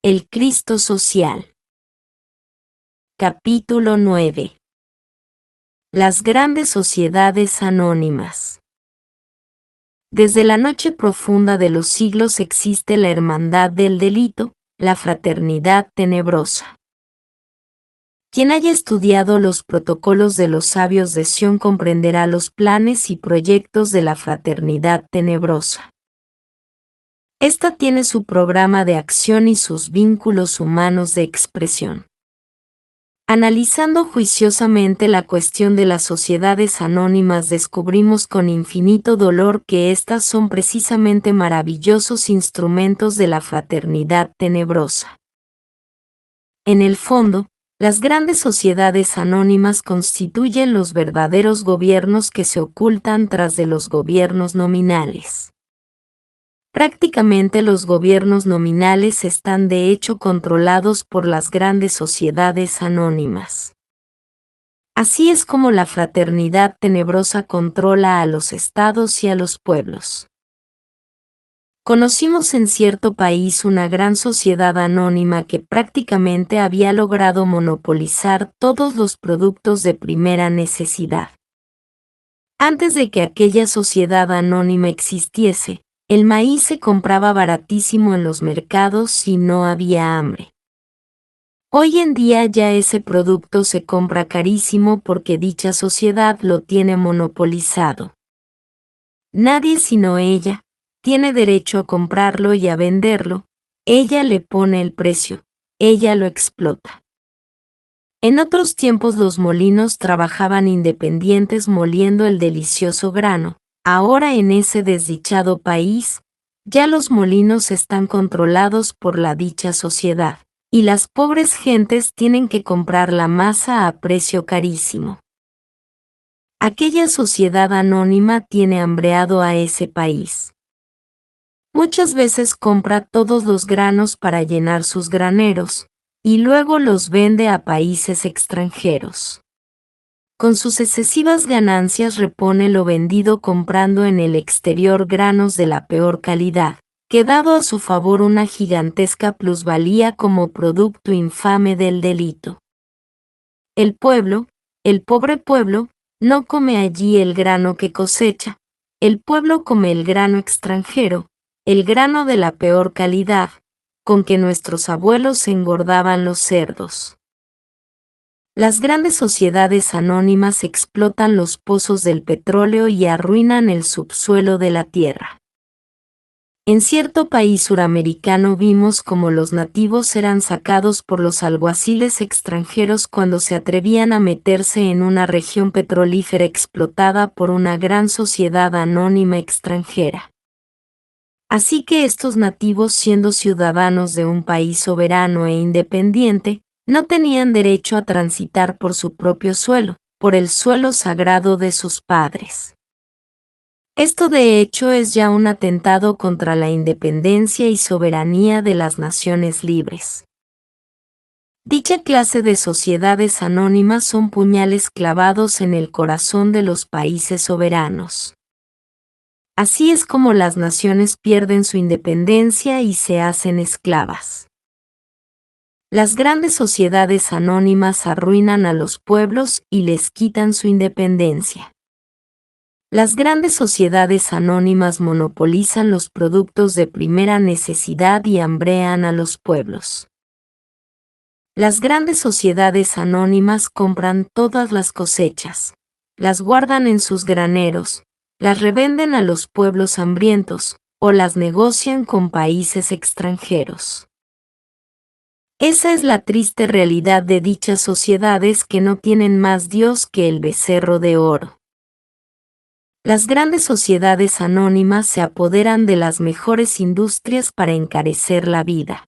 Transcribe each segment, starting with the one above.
El Cristo social. Capítulo 9. Las grandes sociedades anónimas. Desde la noche profunda de los siglos existe la hermandad del delito, la fraternidad tenebrosa. Quien haya estudiado los protocolos de los sabios de Sión comprenderá los planes y proyectos de la fraternidad tenebrosa. Esta tiene su programa de acción y sus vínculos humanos de expresión. Analizando juiciosamente la cuestión de las sociedades anónimas descubrimos con infinito dolor que éstas son precisamente maravillosos instrumentos de la fraternidad tenebrosa. En el fondo, las grandes sociedades anónimas constituyen los verdaderos gobiernos que se ocultan tras de los gobiernos nominales. Prácticamente los gobiernos nominales están de hecho controlados por las grandes sociedades anónimas. Así es como la fraternidad tenebrosa controla a los estados y a los pueblos. Conocimos en cierto país una gran sociedad anónima que prácticamente había logrado monopolizar todos los productos de primera necesidad. Antes de que aquella sociedad anónima existiese, el maíz se compraba baratísimo en los mercados y no había hambre. Hoy en día ya ese producto se compra carísimo porque dicha sociedad lo tiene monopolizado. Nadie sino ella tiene derecho a comprarlo y a venderlo, ella le pone el precio, ella lo explota. En otros tiempos los molinos trabajaban independientes moliendo el delicioso grano. Ahora en ese desdichado país, ya los molinos están controlados por la dicha sociedad, y las pobres gentes tienen que comprar la masa a precio carísimo. Aquella sociedad anónima tiene hambreado a ese país. Muchas veces compra todos los granos para llenar sus graneros, y luego los vende a países extranjeros. Con sus excesivas ganancias repone lo vendido comprando en el exterior granos de la peor calidad, quedando a su favor una gigantesca plusvalía como producto infame del delito. El pueblo, el pobre pueblo, no come allí el grano que cosecha, el pueblo come el grano extranjero, el grano de la peor calidad, con que nuestros abuelos engordaban los cerdos. Las grandes sociedades anónimas explotan los pozos del petróleo y arruinan el subsuelo de la tierra. En cierto país suramericano vimos cómo los nativos eran sacados por los alguaciles extranjeros cuando se atrevían a meterse en una región petrolífera explotada por una gran sociedad anónima extranjera. Así que estos nativos, siendo ciudadanos de un país soberano e independiente, no tenían derecho a transitar por su propio suelo, por el suelo sagrado de sus padres. Esto de hecho es ya un atentado contra la independencia y soberanía de las naciones libres. Dicha clase de sociedades anónimas son puñales clavados en el corazón de los países soberanos. Así es como las naciones pierden su independencia y se hacen esclavas. Las grandes sociedades anónimas arruinan a los pueblos y les quitan su independencia. Las grandes sociedades anónimas monopolizan los productos de primera necesidad y hambrean a los pueblos. Las grandes sociedades anónimas compran todas las cosechas, las guardan en sus graneros, las revenden a los pueblos hambrientos, o las negocian con países extranjeros. Esa es la triste realidad de dichas sociedades que no tienen más Dios que el becerro de oro. Las grandes sociedades anónimas se apoderan de las mejores industrias para encarecer la vida.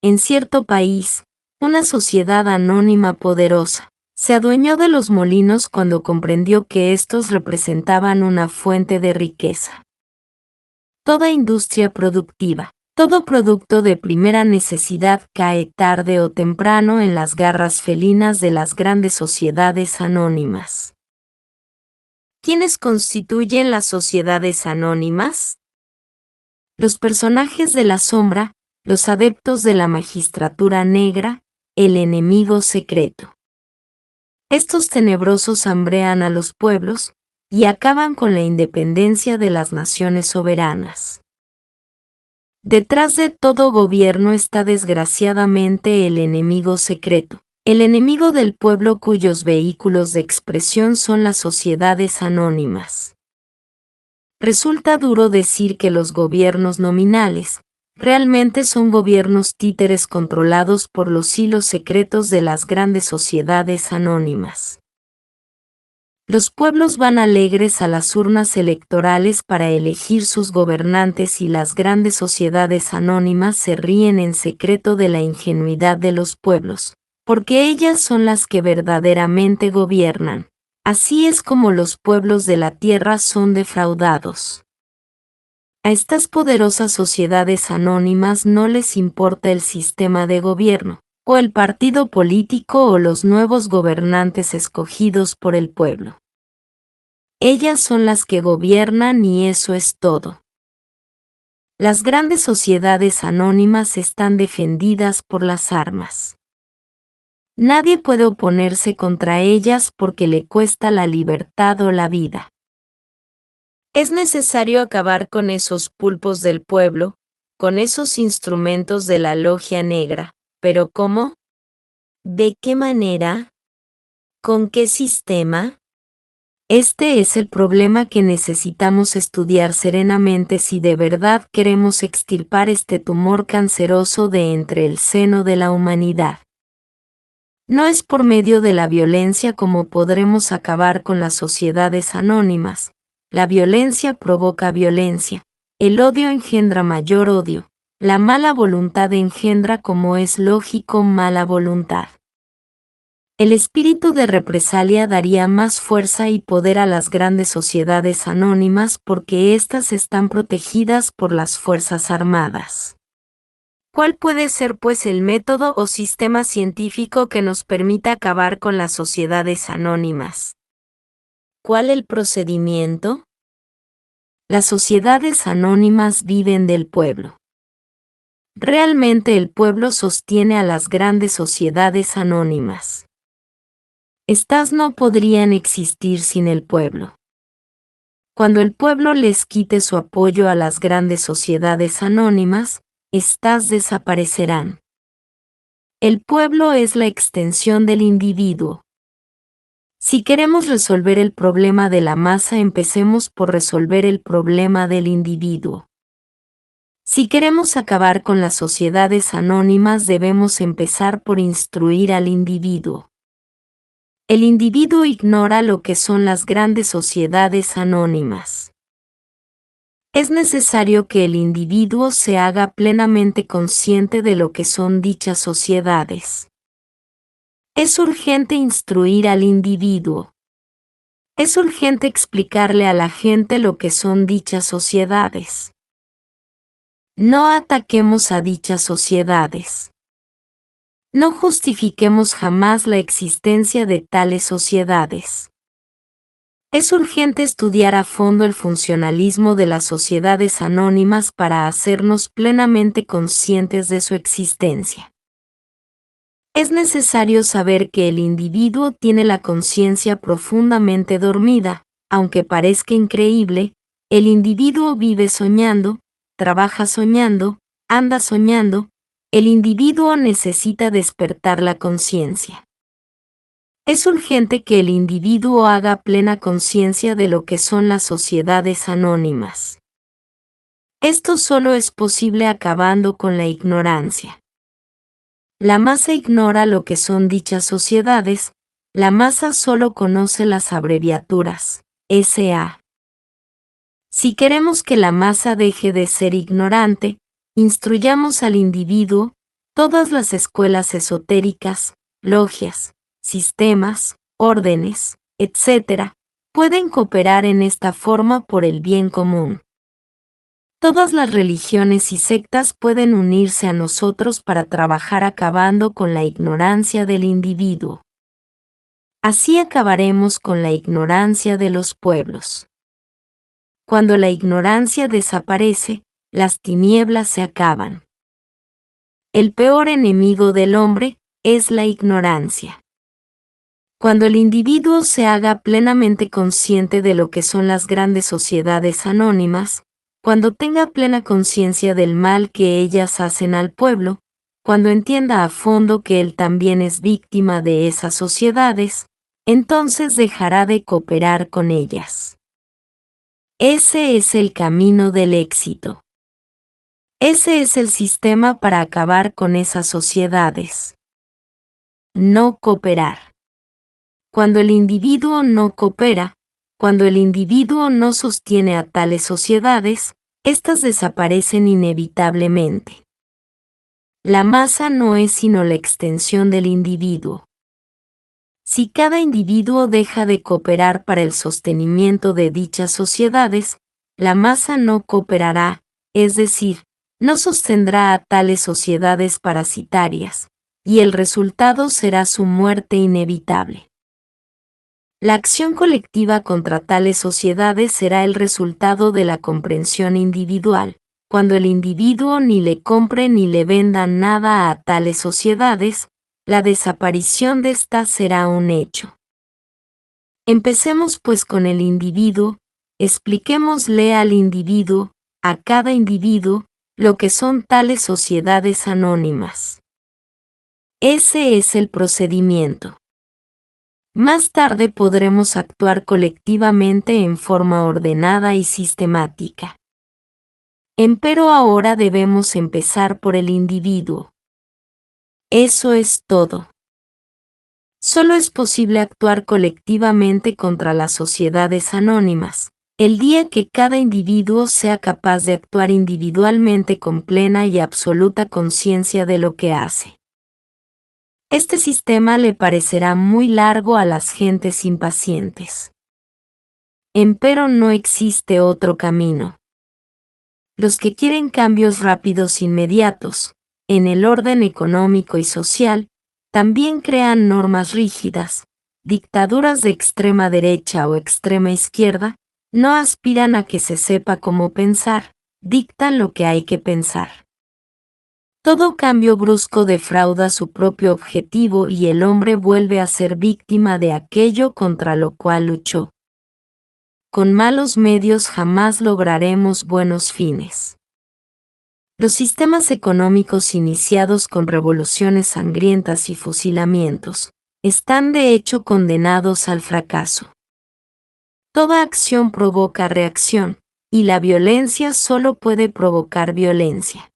En cierto país, una sociedad anónima poderosa se adueñó de los molinos cuando comprendió que estos representaban una fuente de riqueza. Toda industria productiva, todo producto de primera necesidad cae tarde o temprano en las garras felinas de las grandes sociedades anónimas. ¿Quiénes constituyen las sociedades anónimas? Los personajes de la sombra, los adeptos de la magistratura negra, el enemigo secreto. Estos tenebrosos hambrean a los pueblos y acaban con la independencia de las naciones soberanas. Detrás de todo gobierno está desgraciadamente el enemigo secreto, el enemigo del pueblo cuyos vehículos de expresión son las sociedades anónimas. Resulta duro decir que los gobiernos nominales realmente son gobiernos títeres controlados por los hilos secretos de las grandes sociedades anónimas. Los pueblos van alegres a las urnas electorales para elegir sus gobernantes y las grandes sociedades anónimas se ríen en secreto de la ingenuidad de los pueblos, porque ellas son las que verdaderamente gobiernan. Así es como los pueblos de la tierra son defraudados. A estas poderosas sociedades anónimas no les importa el sistema de gobierno, o el partido político o los nuevos gobernantes escogidos por el pueblo. Ellas son las que gobiernan y eso es todo. Las grandes sociedades anónimas están defendidas por las armas. Nadie puede oponerse contra ellas porque le cuesta la libertad o la vida. Es necesario acabar con esos pulpos del pueblo, con esos instrumentos de la logia negra. ¿Pero cómo? ¿De qué manera? ¿Con qué sistema? Este es el problema que necesitamos estudiar serenamente si de verdad queremos extirpar este tumor canceroso de entre el seno de la humanidad. No es por medio de la violencia como podremos acabar con las sociedades anónimas. La violencia provoca violencia, el odio engendra mayor odio, la mala voluntad engendra, como es lógico, mala voluntad. El espíritu de represalia daría más fuerza y poder a las grandes sociedades anónimas porque éstas están protegidas por las fuerzas armadas. ¿Cuál puede ser pues el método o sistema científico que nos permita acabar con las sociedades anónimas? ¿Cuál el procedimiento? Las sociedades anónimas viven del pueblo. Realmente el pueblo sostiene a las grandes sociedades anónimas. Estas no podrían existir sin el pueblo. Cuando el pueblo les quite su apoyo a las grandes sociedades anónimas, estas desaparecerán. El pueblo es la extensión del individuo. Si queremos resolver el problema de la masa, empecemos por resolver el problema del individuo. Si queremos acabar con las sociedades anónimas, debemos empezar por instruir al individuo. El individuo ignora lo que son las grandes sociedades anónimas. Es necesario que el individuo se haga plenamente consciente de lo que son dichas sociedades. Es urgente instruir al individuo. Es urgente explicarle a la gente lo que son dichas sociedades. No ataquemos a dichas sociedades. No justifiquemos jamás la existencia de tales sociedades. Es urgente estudiar a fondo el funcionalismo de las sociedades anónimas para hacernos plenamente conscientes de su existencia. Es necesario saber que el individuo tiene la conciencia profundamente dormida, aunque parezca increíble, el individuo vive soñando, trabaja soñando, anda soñando, el individuo necesita despertar la conciencia. Es urgente que el individuo haga plena conciencia de lo que son las sociedades anónimas. Esto solo es posible acabando con la ignorancia. La masa ignora lo que son dichas sociedades, la masa solo conoce las abreviaturas, SA. Si queremos que la masa deje de ser ignorante, instruyamos al individuo, todas las escuelas esotéricas, logias, sistemas, órdenes, etc., pueden cooperar en esta forma por el bien común. Todas las religiones y sectas pueden unirse a nosotros para trabajar acabando con la ignorancia del individuo. Así acabaremos con la ignorancia de los pueblos. Cuando la ignorancia desaparece, las tinieblas se acaban. El peor enemigo del hombre es la ignorancia. Cuando el individuo se haga plenamente consciente de lo que son las grandes sociedades anónimas, cuando tenga plena conciencia del mal que ellas hacen al pueblo, cuando entienda a fondo que él también es víctima de esas sociedades, entonces dejará de cooperar con ellas. Ese es el camino del éxito. Ese es el sistema para acabar con esas sociedades. No cooperar. Cuando el individuo no coopera, cuando el individuo no sostiene a tales sociedades, éstas desaparecen inevitablemente. La masa no es sino la extensión del individuo. Si cada individuo deja de cooperar para el sostenimiento de dichas sociedades, la masa no cooperará, es decir, no sostendrá a tales sociedades parasitarias, y el resultado será su muerte inevitable. La acción colectiva contra tales sociedades será el resultado de la comprensión individual, cuando el individuo ni le compre ni le venda nada a tales sociedades, la desaparición de éstas será un hecho. Empecemos pues con el individuo, expliquémosle al individuo, a cada individuo, lo que son tales sociedades anónimas. Ese es el procedimiento. Más tarde podremos actuar colectivamente en forma ordenada y sistemática. Empero ahora debemos empezar por el individuo. Eso es todo. Solo es posible actuar colectivamente contra las sociedades anónimas, el día que cada individuo sea capaz de actuar individualmente con plena y absoluta conciencia de lo que hace. Este sistema le parecerá muy largo a las gentes impacientes. Empero no existe otro camino. Los que quieren cambios rápidos inmediatos, en el orden económico y social, también crean normas rígidas, dictaduras de extrema derecha o extrema izquierda, no aspiran a que se sepa cómo pensar, dictan lo que hay que pensar. Todo cambio brusco defrauda su propio objetivo y el hombre vuelve a ser víctima de aquello contra lo cual luchó. Con malos medios jamás lograremos buenos fines. Los sistemas económicos iniciados con revoluciones sangrientas y fusilamientos están de hecho condenados al fracaso. Toda acción provoca reacción, y la violencia solo puede provocar violencia.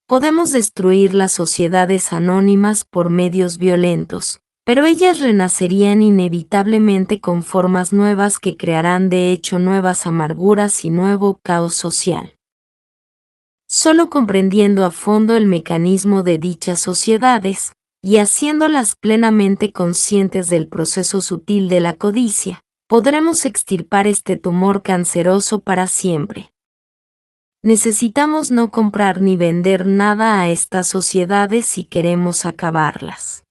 Podemos destruir las sociedades anónimas por medios violentos, pero ellas renacerían inevitablemente con formas nuevas que crearán de hecho nuevas amarguras y nuevo caos social. Solo comprendiendo a fondo el mecanismo de dichas sociedades, y haciéndolas plenamente conscientes del proceso sutil de la codicia, podremos extirpar este tumor canceroso para siempre. Necesitamos no comprar ni vender nada a estas sociedades si queremos acabarlas.